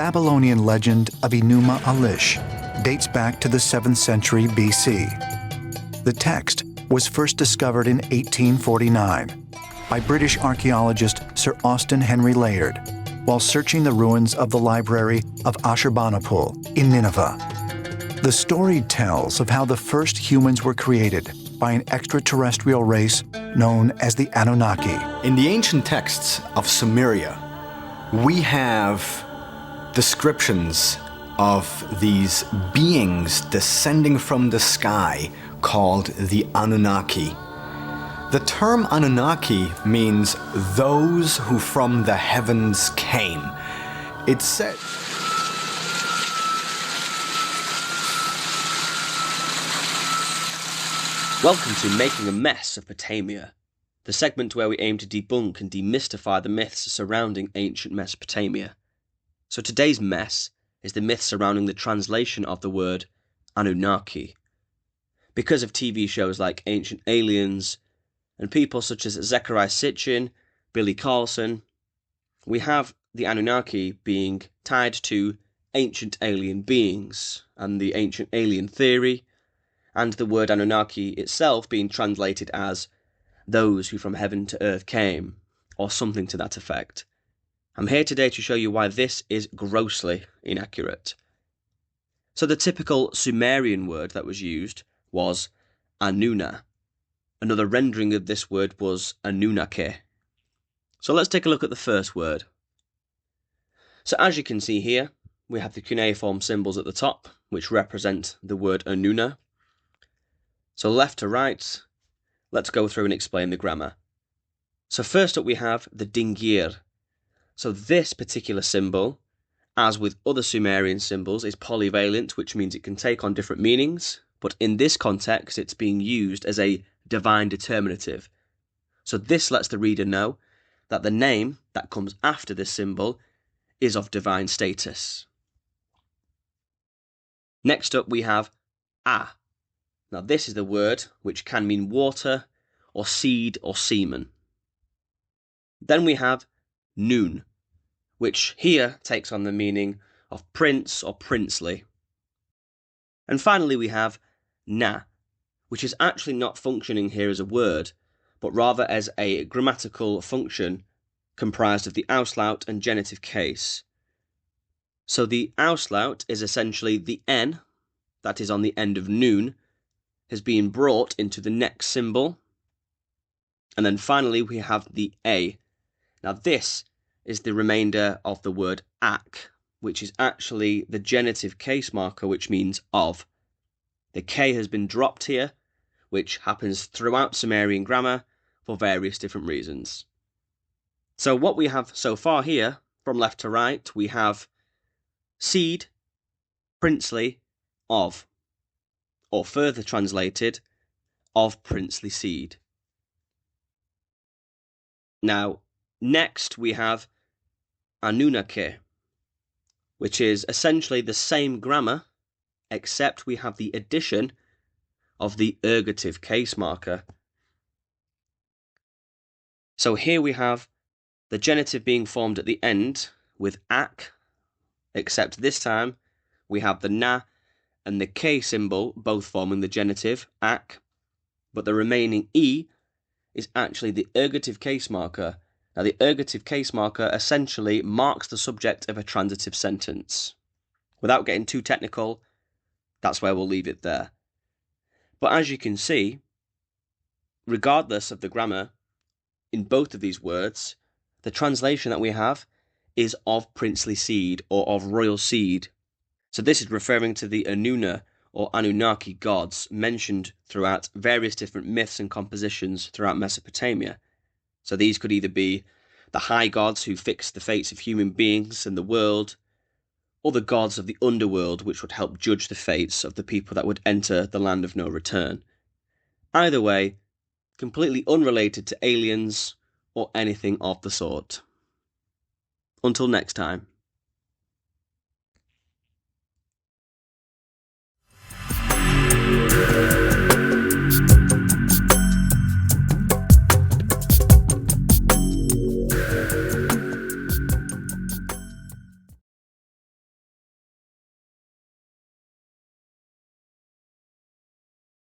Babylonian legend of Enuma Elish dates back to the 7th century BC. The text was first discovered in 1849 by British archaeologist Sir Austen Henry Layard while searching the ruins of the library of Ashurbanipal in Nineveh. The story tells of how the first humans were created by an extraterrestrial race known as the Anunnaki. In the ancient texts of Sumeria, we have descriptions of these beings descending from the sky called the Anunnaki. The term Anunnaki means those who from the heavens came. It said. Welcome to Making a Mess of Potamia, the segment where we aim to debunk and demystify the myths surrounding ancient Mesopotamia. So today's mess is the myth surrounding the translation of the word Anunnaki. Because of TV shows like Ancient Aliens and people such as Zecharia Sitchin, Billy Carlson, we have the Anunnaki being tied to ancient alien beings and the ancient alien theory, and the word Anunnaki itself being translated as those who from heaven to earth came, or something to that effect. I'm here today to show you why this is grossly inaccurate. So the typical Sumerian word that was used was Anunna. Another rendering of this word was Anunnaki. So let's take a look at the first word. So as you can see here, we have the cuneiform symbols at the top, which represent the word Anunna. So left to right, let's go through and explain the grammar. So first up we have the dingir. So this particular symbol, as with other Sumerian symbols, is polyvalent, which means it can take on different meanings, but in this context it's being used as a divine determinative. So this lets the reader know that the name that comes after this symbol is of divine status. Next up we have A. Now this is the word which can mean water, or seed, or semen. Then we have Nun, which here takes on the meaning of prince or princely. And finally we have Na, which is actually not functioning here as a word, but rather as a grammatical function comprised of the auslaut and genitive case. So the auslaut is essentially the N, that is on the end of Nun, has been brought into the next symbol. And then finally we have the A. Now this is the remainder of the word ak, which is actually the genitive case marker, which means of. The K has been dropped here, which happens throughout Sumerian grammar for various different reasons. So what we have so far here, from left to right, we have seed, princely, of, or further translated, of princely seed. Now, next we have Anunnaki, which is essentially the same grammar, except we have the addition of the ergative case marker. So here we have the genitive being formed at the end with ak, except this time we have the na and the K symbol both forming the genitive, ak, but the remaining E is actually the ergative case marker. Now the ergative case marker essentially marks the subject of a transitive sentence. Without getting too technical, that's where we'll leave it there. But as you can see, regardless of the grammar, in both of these words, the translation that we have is of princely seed or of royal seed. So this is referring to the Anunna or Anunnaki gods mentioned throughout various different myths and compositions throughout Mesopotamia. So these could either be the high gods who fix the fates of human beings and the world, or the gods of the underworld which would help judge the fates of the people that would enter the land of no return. Either way, completely unrelated to aliens or anything of the sort. Until next time.